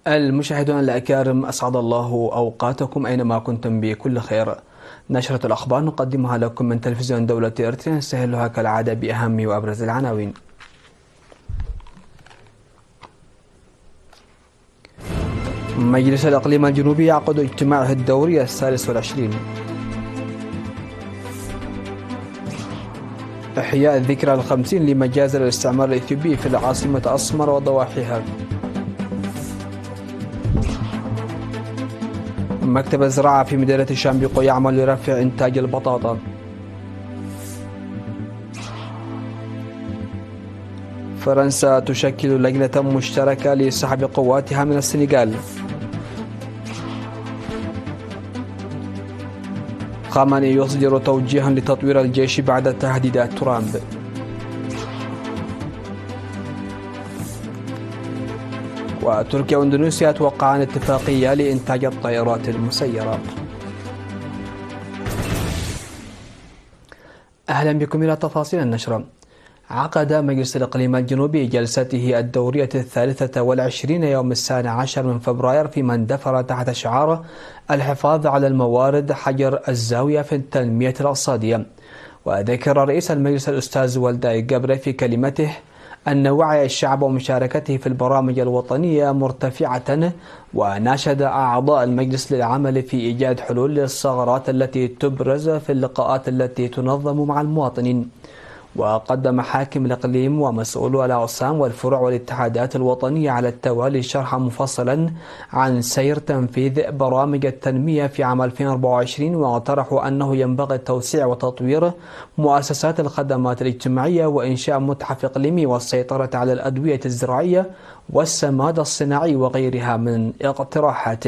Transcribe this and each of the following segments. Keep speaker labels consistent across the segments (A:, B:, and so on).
A: المشاهدون الأكارم، أسعد الله أوقاتكم أينما كنتم بكل خير. نشرة الأخبار نقدمها لكم من تلفزيون دولة إريتريا، نستهلها كالعادة بأهم وأبرز العناوين. مجلس الإقليم الجنوبي يعقد اجتماعه الدوري الثالث والعشرين. إحياء الذكرى الخمسين لمجازر الاستعمار الإثيوبي في العاصمة أسمر وضواحيها. مكتب الزراعة في مدينة شامبيقو يعمل لرفع إنتاج البطاطا. فرنسا تشكل لجنة مشتركة لسحب قواتها من السنغال. خامنئي يصدر توجيها لتطوير الجيش بعد تهديدات ترامب. وتركيا واندونيسيا توقعان اتفاقية لإنتاج الطائرات المسيرة. أهلا بكم إلى تفاصيل النشرة. عقد مجلس الإقليم الجنوبي جلسته الدورية 23 يوم 12 من فبراير في مندفر تحت شعار الحفاظ على الموارد حجر الزاوية في التنمية الاقتصادية. وذكر رئيس المجلس الأستاذ والداي جبري في كلمته أن وعي الشعب ومشاركته في البرامج الوطنية مرتفعة، وناشد أعضاء المجلس للعمل في إيجاد حلول للثغرات التي تبرز في اللقاءات التي تنظم مع المواطنين. وقدم حاكم الإقليم ومسؤولو الأقسام والفروع والاتحادات الوطنية على التوالي شرحا مفصلا عن سير تنفيذ برامج التنمية في عام 2024، واقترحوا أنه ينبغي توسيع وتطوير مؤسسات الخدمات الاجتماعية وإنشاء متحف إقليمي والسيطرة على الأدوية الزراعية والسماد الصناعي وغيرها من اقتراحات.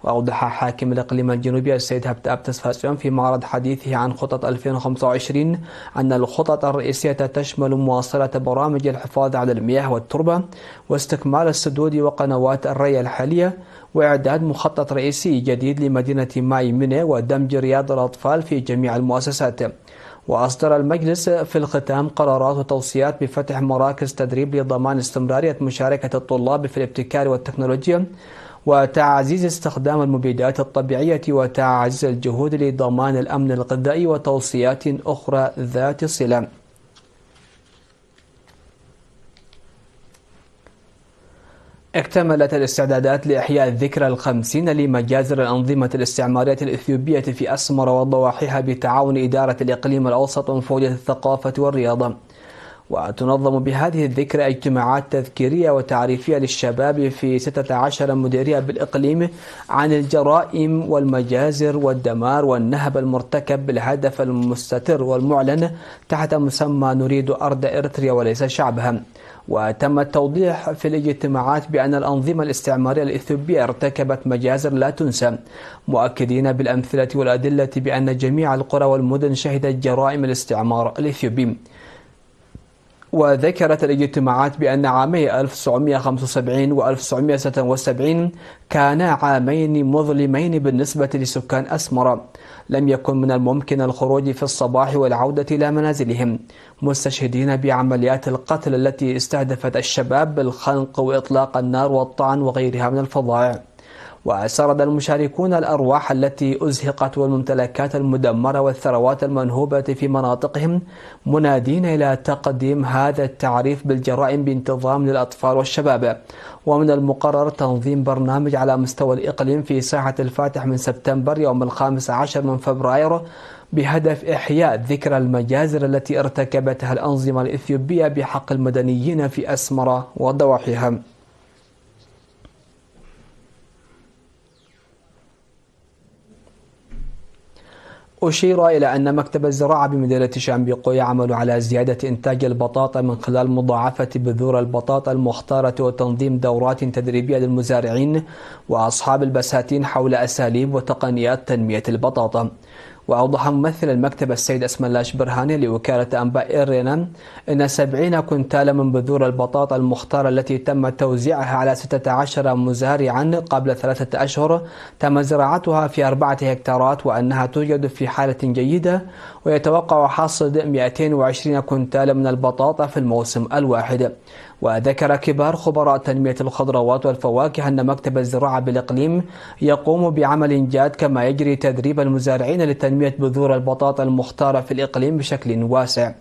A: وأوضح حاكم الإقليم الجنوبي السيد هبتاب تسفاسيون في معرض حديثه عن خطط 2025 أن الخطط الرئيسية تشمل مواصلة برامج الحفاظ على المياه والتربة واستكمال السدود وقنوات الري الحالية، وإعداد مخطط رئيسي جديد لمدينة ماي ميني ودمج رياض الأطفال في جميع المؤسسات. وأصدر المجلس في الختام قرارات وتوصيات بفتح مراكز تدريب لضمان استمرارية مشاركة الطلاب في الابتكار والتكنولوجيا، وتعزيز استخدام المبيدات الطبيعية، وتعزيز الجهود لضمان الأمن الغذائي، وتوصيات أخرى ذات صلة. اكتملت الاستعدادات لإحياء الذكرى الخمسين لمجازر الأنظمة الاستعمارية الإثيوبية في أسمر وضواحيها بتعاون إدارة الإقليم الأوسط ومفوضية الثقافة والرياضة. وتنظم بهذه الذكرى اجتماعات تذكيرية وتعريفية للشباب في 16 مديرية بالإقليم عن الجرائم والمجازر والدمار والنهب المرتكب بالهدف المستتر والمعلن تحت مسمى نريد أرض إريتريا وليس شعبها. وتم التوضيح في الاجتماعات بأن الأنظمة الاستعمارية الإثيوبية ارتكبت مجازر لا تنسى، مؤكدين بالأمثلة والأدلة بأن جميع القرى والمدن شهدت جرائم الاستعمار الإثيوبي. وذكرت الاجتماعات بأن عامي 1975 و 1976 كانا عامين مظلمين بالنسبة لسكان أسمر. لم يكن من الممكن الخروج في الصباح والعودة إلى منازلهم، مستشهدين بعمليات القتل التي استهدفت الشباب بالخنق وإطلاق النار والطعن وغيرها من الفظائع. وسرد المشاركون الأرواح التي أزهقت والممتلكات المدمرة والثروات المنهوبة في مناطقهم، منادين إلى تقديم هذا التعريف بالجرائم بانتظام للأطفال والشباب. ومن المقرر تنظيم برنامج على مستوى الإقليم في ساحة الفاتح من سبتمبر يوم 15 من فبراير بهدف إحياء ذكرى المجازر التي ارتكبتها الأنظمة الإثيوبية بحق المدنيين في أسمر وضواحيها. أشير إلى أن مكتب الزراعة بمدينة شامبيقو يعمل على زيادة إنتاج البطاطا من خلال مضاعفة بذور البطاطا المختارة وتنظيم دورات تدريبية للمزارعين وأصحاب البساتين حول أساليب وتقنيات تنمية البطاطا. وأوضح ممثل المكتب السيد اسم الله برهاني لوكالة أنباء إيرنا أن 70 كنتالا من بذور البطاطا المختارة التي تم توزيعها على 16 مزارعا قبل 3 أشهر تم زراعتها في 4 هكتارات، وأنها توجد في حالة جيدة، ويتوقع حصد 220 كنتالا من البطاطا في الموسم الواحد. وذكر كبار خبراء تنمية الخضروات والفواكه أن مكتب الزراعة بالإقليم يقوم بعمل جاد، كما يجري تدريب المزارعين لتنمية بذور البطاطا المختارة في الإقليم بشكل واسع.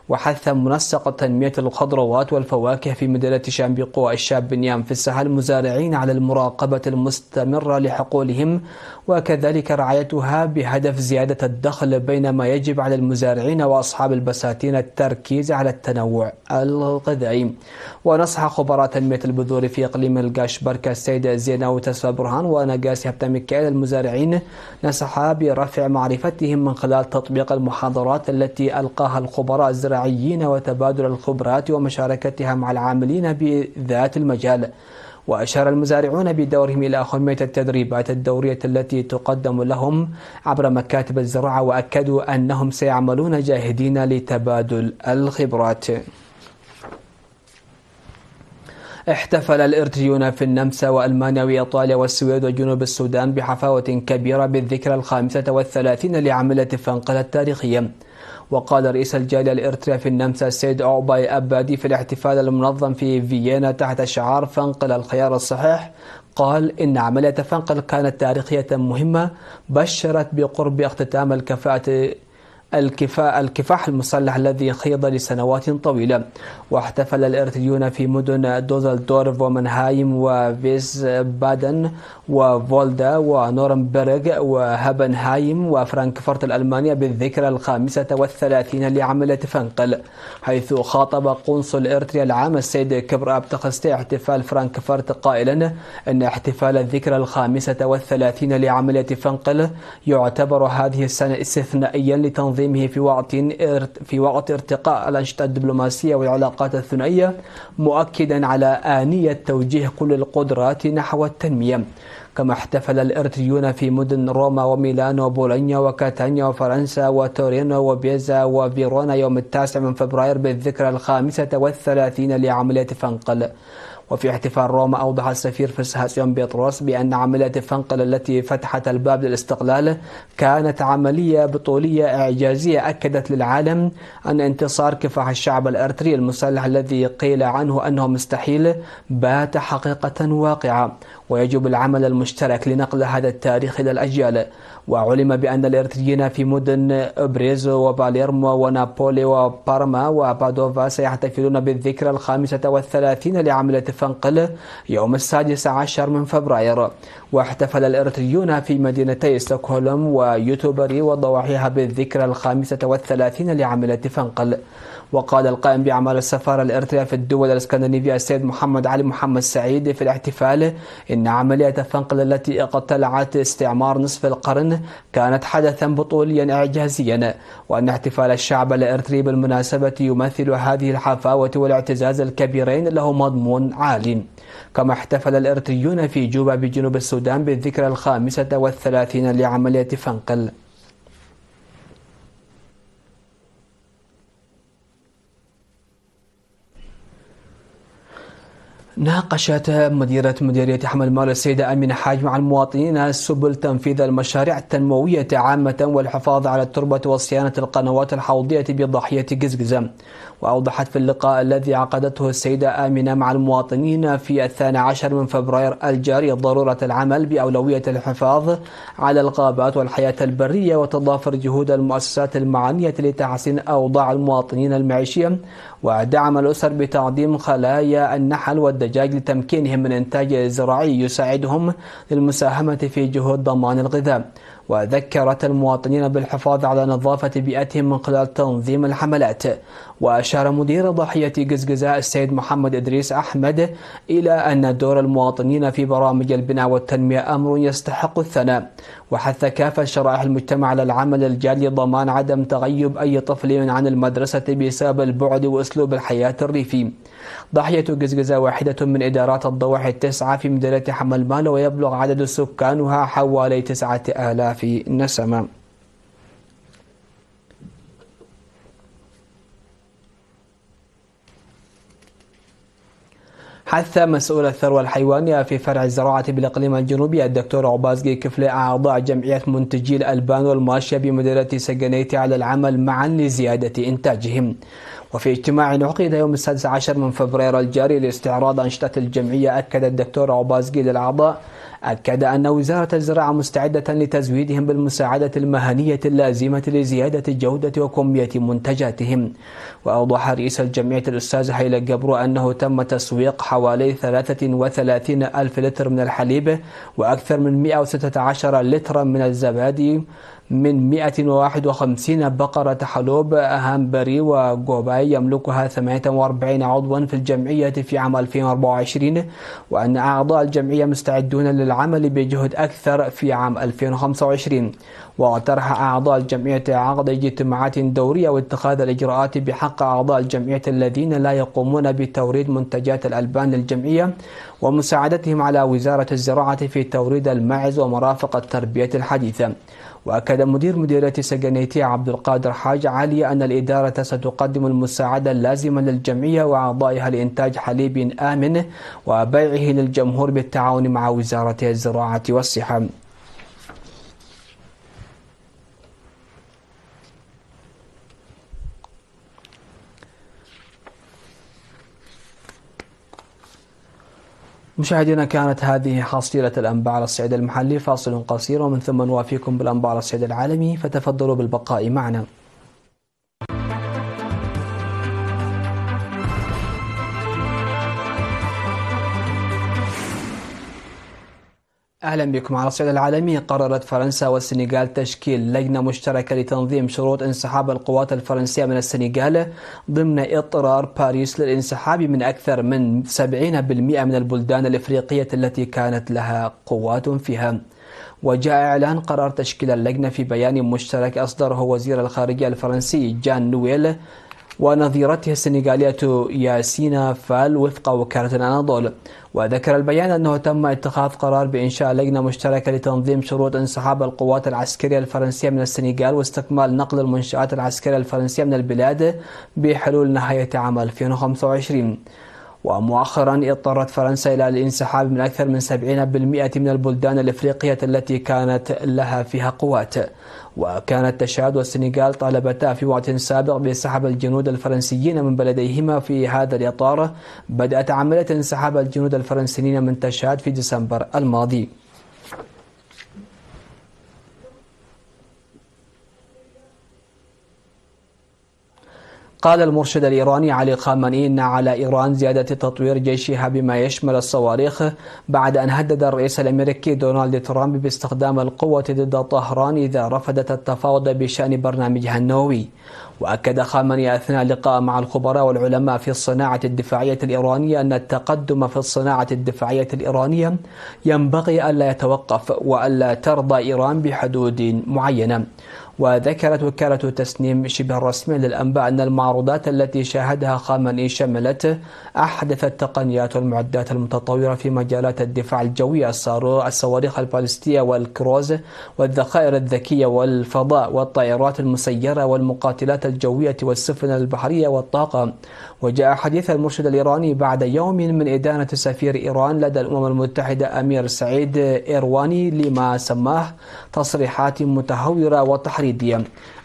A: وحث منسق تنمية الخضروات والفواكه في مدينة شامبيقو الشاب بنيام في الساحل المزارعين على المراقبة المستمرة لحقولهم، وكذلك رعايتها بهدف زيادة الدخل، بينما يجب على المزارعين وأصحاب البساتين التركيز على التنوع الغذائي. ونصح خبراء تنمية البذور في إقليم القاشبركة السيد زيناو تسفى برهان ونقاسي هبتا ميكائيل المزارعين نصح برفع معرفتهم من خلال تطبيق المحاضرات التي ألقاها الخبراء الزراعيين وتبادل الخبرات ومشاركتها مع العاملين بذات المجال. وأشار المزارعون بدورهم إلى أهمية التدريبات الدورية التي تقدم لهم عبر مكاتب الزراعة، وأكدوا أنهم سيعملون جاهدين لتبادل الخبرات. احتفل الإرتريون في النمسا وألمانيا وإيطاليا والسويد وجنوب السودان بحفاوة كبيرة بالذكرى 35 لعملية فنقل التاريخية. وقال رئيس الجالية الإرترية في النمسا السيد أوباي أبادي في الاحتفال المنظم في فيينا تحت شعار فنقل الخيار الصحيح، قال إن عملية فنقل كانت تاريخية مهمة بشرت بقرب اختتام الكفاح المسلح الذي خيض لسنوات طويلة. واحتفل الإرتريون في مدن دوزلدورف ومنهايم وفيس بادن وفولدا ونورنبرغ وهابنهايم وفرانكفورت الألمانية بالذكرى 35 لعملية فنقل، حيث خاطب قنصل إرتريا العام السيد كبر أبتخستي احتفال فرانكفورت قائلا أن احتفال الذكرى 35 لعملية فنقل يعتبر هذه السنة استثنائيا لتنظيمه في وقت ارتقاء الأنشطة الدبلوماسية والعلاقات الثنائية، مؤكدا على آنية توجيه كل القدرات نحو التنمية. كما احتفل الإرتريون في مدن روما وميلانو وبولونيا وكاتانيا وفرنسا وتورينو وبيزا وفيرونا يوم 9 فبراير بالذكرى 35 لعملية فنقل. وفي احتفال روما أوضح السفير فسحاسيون بيطروس بأن عملية فنقل التي فتحت الباب للاستقلال كانت عملية بطولية إعجازية أكدت للعالم أن انتصار كفاح الشعب الإرتري المسلح الذي قيل عنه أنه مستحيل بات حقيقة واقعة، ويجب العمل المشترك لنقل هذا التاريخ إلى الأجيال. وعلم بأن الإرتريين في مدن بريزو وباليرمو ونابولي وبارما وبادوفا سيحتفلون بالذكرى 35 لعملية فنقل يوم 16 من فبراير. واحتفل الإرتريون في مدينتي ستوكهولم ويوتوبري وضواحيها بالذكرى 35 لعملية فنقل. وقال القائم بأعمال السفارة الإرترية في الدول الإسكندنافية السيد محمد علي محمد سعيد في الاحتفال إن عملية فنقل التي اقتلعت استعمار نصف القرن كانت حدثا بطوليا إعجازيا، وأن احتفال الشعب الإرتري بالمناسبة يمثل هذه الحفاوة والاعتزاز الكبيرين له مضمون عال. كما احتفل الإرتريون في جوبا بجنوب السودان بالذكرى 35 لعملية فنقل. ناقشت مديرية حمل المال السيدة أمينة حاج مع المواطنين سبل تنفيذ المشاريع التنموية عامة والحفاظ على التربة وصيانة القنوات الحوضية بضاحية قزقزة. وأوضحت في اللقاء الذي عقدته السيدة آمنة مع المواطنين في 12 من فبراير الجاري ضرورة العمل بأولوية الحفاظ على الغابات والحياة البرية وتضافر جهود المؤسسات المعنية لتحسين أوضاع المواطنين المعيشية ودعم الأسر بتعظيم خلايا النحل والدجاج لتمكينهم من إنتاج زراعي يساعدهم للمساهمة في جهود ضمان الغذاء. وذكرت المواطنين بالحفاظ على نظافة بيئتهم من خلال تنظيم الحملات. وأشار مدير ضاحية قزقزة السيد محمد إدريس أحمد إلى أن دور المواطنين في برامج البناء والتنمية أمر يستحق الثناء، وحث كافة شرائح المجتمع على العمل الجاد لضمان عدم تغيب أي طفل عن المدرسة بسبب البعد وأسلوب الحياة الريفي. ضاحية قزقزة واحدة من إدارات الضواحي 9 في مديرية حمل مال، ويبلغ عدد سكانها حوالي 9000 نسمة. حث مسؤول الثروة الحيوانية في فرع الزراعة بالإقليم الجنوبي الدكتور عبازقي كفلي أعضاء جمعية منتجي الألبان والماشية بمديرية سجنيتي على العمل معا لزيادة إنتاجهم. وفي اجتماع عقد يوم 16 من فبراير الجاري لاستعراض أنشطة الجمعية، أكد الدكتور عبازقي للأعضاء أن وزارة الزراعة مستعدة لتزويدهم بالمساعدة المهنية اللازمة لزيادة جودة وكمية منتجاتهم. وأوضح رئيس الجمعية الأستاذ هيلا جبرو أنه تم تسويق حوالي 33 ألف لتر من الحليب وأكثر من 116 لترا من الزبادي من 151 بقرة حلوب هامبري وجوباي يملكها 48 عضوا في الجمعية في عام 2024، وأن أعضاء الجمعية مستعدون للعمل بجهد أكثر في عام 2025. وطرح أعضاء الجمعية عقد اجتماعات دورية واتخاذ الإجراءات بحق أعضاء الجمعية الذين لا يقومون بتوريد منتجات الألبان للجمعية ومساعدتهم على وزارة الزراعة في توريد الماعز ومرافق التربية الحديثة. وأكد مدير مديرية سجنيتي عبد القادر حاج علي أن الإدارة ستقدم المساعدة اللازمة للجمعية وأعضائها لإنتاج حليب آمن وبيعه للجمهور بالتعاون مع وزارة الزراعة والصحة. مشاهدينا، كانت هذه حصيلة الأنباء على الصعيد المحلي. فاصل قصير ومن ثم نوافيكم بالأنباء على الصعيد العالمي، فتفضلوا بالبقاء معنا. أهلا بكم. على الصعيد العالمي، قررت فرنسا والسنغال تشكيل لجنة مشتركة لتنظيم شروط انسحاب القوات الفرنسية من السنغال ضمن اضطرار باريس للانسحاب من أكثر من 70% من البلدان الإفريقية التي كانت لها قوات فيها. وجاء إعلان قرار تشكيل اللجنة في بيان مشترك أصدره وزير الخارجية الفرنسي جان نويل ونظيرته السنغالية ياسين فال وفق وكالة الأناضول. وذكر البيان أنه تم اتخاذ قرار بإنشاء لجنة مشتركة لتنظيم شروط انسحاب القوات العسكرية الفرنسية من السنغال واستكمال نقل المنشآت العسكرية الفرنسية من البلاد بحلول نهاية عام 2025. ومؤخرا اضطرت فرنسا إلى الانسحاب من أكثر من 70% من البلدان الإفريقية التي كانت لها فيها قوات. وكانت تشاد والسنغال طالبتا في وقت سابق بسحب الجنود الفرنسيين من بلديهما. في هذا الإطار بدأت عملية انسحاب الجنود الفرنسيين من تشاد في ديسمبر الماضي. قال المرشد الإيراني علي خامنئي إن على إيران زيادة تطوير جيشها بما يشمل الصواريخ بعد أن هدد الرئيس الأمريكي دونالد ترامب باستخدام القوة ضد طهران إذا رفضت التفاوض بشأن برنامجها النووي. وأكد خامنئي أثناء لقاء مع الخبراء والعلماء في الصناعة الدفاعية الإيرانية أن التقدم في الصناعة الدفاعية الإيرانية ينبغي ألا يتوقف وألا ترضى إيران بحدود معينة. وذكرت وكالة تسنيم شبه الرسمي للأنباء أن المعروضات التي شاهدها خامنئي شملت أحدث التقنيات والمعدات المتطورة في مجالات الدفاع الجوي، الصواريخ البالستية والكروز والذخائر الذكية والفضاء والطائرات المسيرة والمقاتلات الجوية والسفن البحرية والطاقة. وجاء حديث المرشد الإيراني بعد يوم من إدانة سفير إيران لدى الأمم المتحدة أمير سعيد إيرواني لما سماه تصريحات متهورة وتحريضية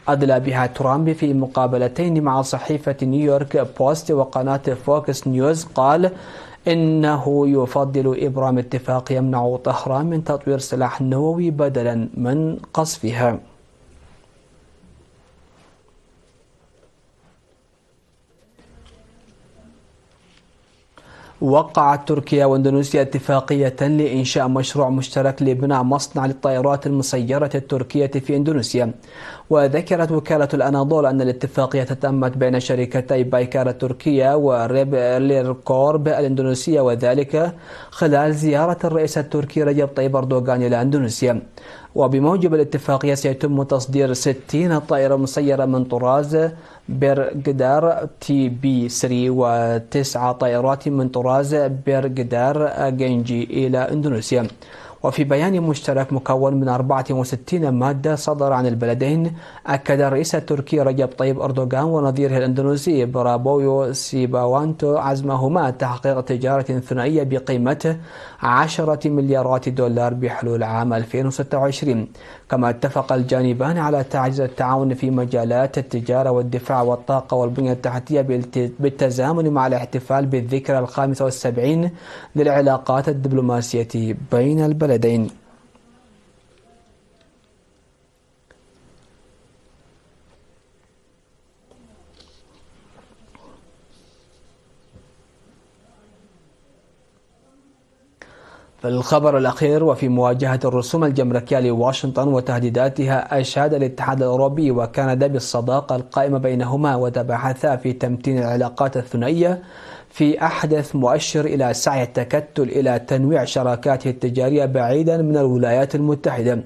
A: أدلى بها ترامب في مقابلتين مع صحيفة نيويورك بوست وقناة فوكس نيوز. قال إنه يفضل إبرام اتفاق يمنع طهران من تطوير سلاح نووي بدلا من قصفها. وقعت تركيا واندونيسيا اتفاقية لإنشاء مشروع مشترك لبناء مصنع للطائرات المسيرة التركية في إندونيسيا. وذكرت وكالة الأناضول أن الاتفاقية تمت بين شركتي بايكار التركية وريبليركورب الإندونيسية، وذلك خلال زيارة الرئيس التركي رجب طيب أردوغان إلى إندونيسيا. وبموجب الاتفاقية سيتم تصدير 60 طائرة مسيرة من طراز بيرغدار TB3 و9 طائرات من طراز بيرغدار جينجي إلى إندونيسيا. وفي بيان مشترك مكون من 64 مادة صدر عن البلدين، أكد الرئيس التركي رجب طيب أردوغان ونظيره الإندونيسي برابويو سيباوانتو عزمهما تحقيق تجارة ثنائية بقيمة 10 مليارات دولار بحلول عام 2026. كما اتفق الجانبان على تعزيز التعاون في مجالات التجارة والدفاع والطاقة والبنية التحتية بالتزامن مع الاحتفال بالذكرى 75 للعلاقات الدبلوماسية بين البلدين. في الخبر الأخير، وفي مواجهة الرسوم الجمركية لواشنطن وتهديداتها، أشاد الاتحاد الأوروبي وكندا بالصداقة القائمة بينهما وتباحثا في تمتين العلاقات الثنائية في أحدث مؤشر إلى سعي التكتل إلى تنويع شراكاته التجارية بعيدا من الولايات المتحدة.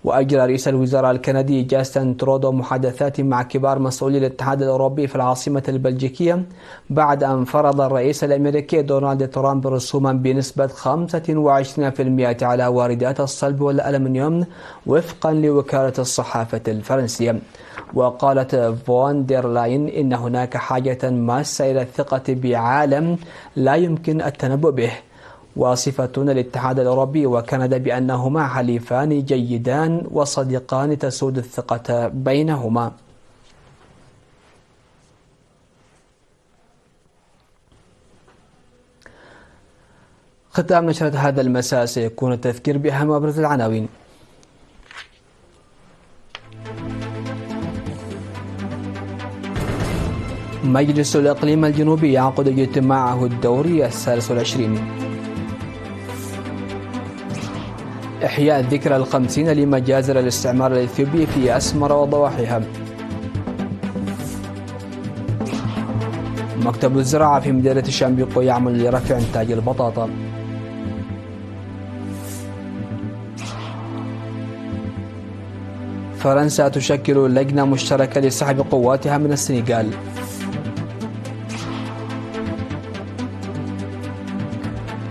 A: وأجرى رئيس الوزراء الكندي جاستن ترودو محادثات مع كبار مسؤولي الاتحاد الأوروبي في العاصمة البلجيكية بعد أن فرض الرئيس الأمريكي دونالد ترامب رسوما بنسبة 25% على واردات الصلب والألمنيوم وفقا لوكالة الصحافة الفرنسية. وقالت فون دير لاين إن هناك حاجة ماسة إلى الثقة بعالم لا يمكن التنبؤ به، واصفتون الاتحاد الأوروبي وكندا بأنهما حليفان جيدان وصديقان تسود الثقة بينهما. ختام نشرة هذا المساء سيكون التذكير بأهم وأبرز العناوين. مجلس الإقليم الجنوبي يعقد اجتماعه الدوري 23. إحياء الذكرى 50 لمجازر الاستعمار الإثيوبي في أسمر وضواحيها. مكتب الزراعة في مدينة شامبيقو يعمل لرفع إنتاج البطاطا. فرنسا تشكل لجنة مشتركة لسحب قواتها من السنغال.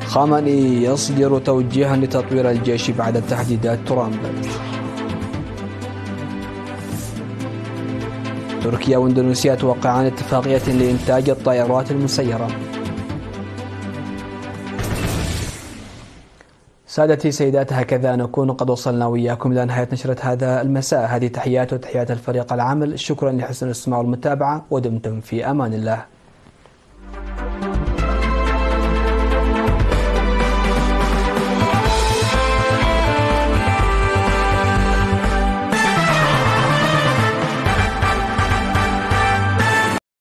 A: خامنئي يصدر توجيها لتطوير الجيش بعد تهديدات ترامب. تركيا واندونيسيا توقعان اتفاقية لإنتاج الطائرات المسيرة. سادتي سيدات، هكذا نكون قد وصلنا وإياكم إلى نهاية نشرة هذا المساء. هذه تحيات وتحيات الفريق العامل، شكرا لحسن الاستماع والمتابعة، ودمتم في أمان الله.